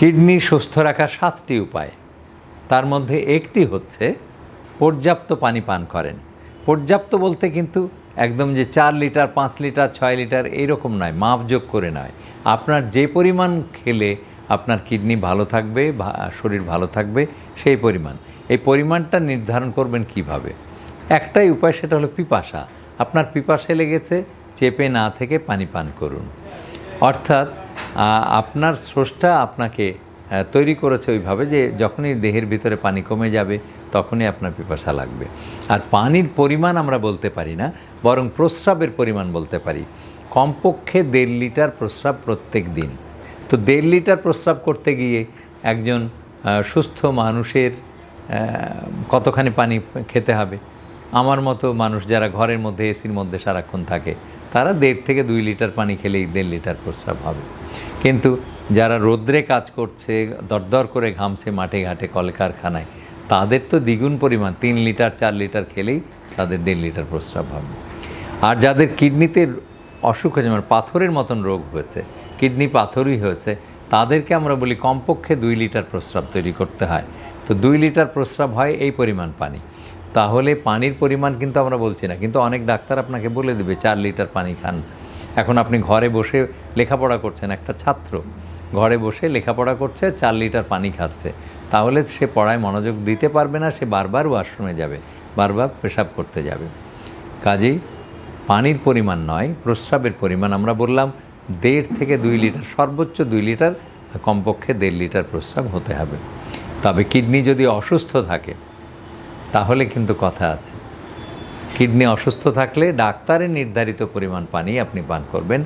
Kidney সুস্থ রাখার 7টি উপায়, তার মধ্যে একটি হচ্ছে পর্যাপ্ত পানি পান করেন। পর্যাপ্ত বলতে কিন্তু একদম যে 4 লিটার 5 লিটার 6 লিটার এইরকম নয়, মাপযোগ করে নয়। আপনার যে পরিমাণ খেলে আপনার কিডনি ভালো থাকবে, শরীর ভালো থাকবে, সেই পরিমাণ। এই পরিমাণটা নির্ধারণ করবেন কিভাবে? একটাই উপায়, সেটা হলো পিপাসা। আপনার পিপাসে লেগেছে, চেপে না থেকে পানি পান করুন। অর্থাৎ আপনার স্রষ্টা আপনাকে তৈরি করেছে ওইভাবে যে যখনই দেহের ভিতরে পানি কমে যাবে তখনই আপনার পিপাসা লাগবে। আর পানির পরিমাণ আমরা বলতে পারি না, বরং প্রস্রাবের পরিমাণ বলতে পারি। কমপক্ষে 1.5 লিটার প্রস্রাব প্রত্যেক দিন। তো 1.5 লিটার প্রস্রাব করতে গিয়ে একজন সুস্থ মানুষের কতখানি পানি খেতে হবে? আমার মতো মানুষ যারা ঘরের মধ্যে এসির মধ্যে সারাক্ষণ থাকে, তারা 1.5 থেকে 2 লিটার পানি খেলেই 1.5 লিটার প্রস্রাব হবে। কিন্তু যারা রোদ্রে কাজ করছে, দরদর করে ঘামছে মাঠে ঘাটে কলকারখানায়, তাদের তো দ্বিগুণ পরিমাণ 3 লিটার 4 লিটার খেলেই তাদের 1.5 লিটার প্রস্রাব হবে। আর যাদের কিডনিতে অসুখ হয়েছে, মানে পাথরের মতন রোগ হয়েছে, কিডনি পাথরই হয়েছে, তাদেরকে আমরা বলি কমপক্ষে 2 লিটার প্রস্রাব তৈরি করতে হয়। তো 2 লিটার প্রস্রাব হয় এই পরিমাণ পানি। তাহলে পানির পরিমাণ কিন্তু আমরা বলছি না, কিন্তু অনেক ডাক্তার আপনাকে বলে দেবে 4 লিটার পানি খান। এখন আপনি ঘরে বসে লেখাপড়া করছেন, একটা ছাত্র ঘরে বসে লেখাপড়া করছে, 4 লিটার পানি খাচ্ছে, তাহলে সে পড়ায় মনোযোগ দিতে পারবে না, সে বারবার ওয়াশরুমে যাবে, বারবার পেশাব করতে যাবে। কাজেই পানির পরিমাণ নয়, প্রস্রাবের পরিমাণ আমরা বললাম 1.5 থেকে 2 লিটার, সর্বোচ্চ 2 লিটার, কমপক্ষে 1.5 লিটার প্রস্রাব হতে হবে। তবে কিডনি যদি অসুস্থ থাকে তাহলে কিন্তু কথা আছে। কিডনি অসুস্থ থাকলে ডাক্তারের নির্ধারিত পরিমাণ পানি আপনি পান করবেন।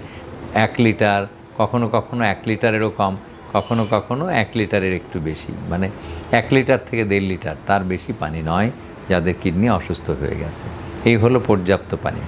1 লিটার, কখনো কখনো 1 লিটারেরও কম, কখনো কখনো 1 লিটারের একটু বেশি, মানে 1 লিটার থেকে 1.5 লিটার, তার বেশি পানি নয় যাদের কিডনি অসুস্থ হয়ে গেছে। এই হলো পর্যাপ্ত পানি।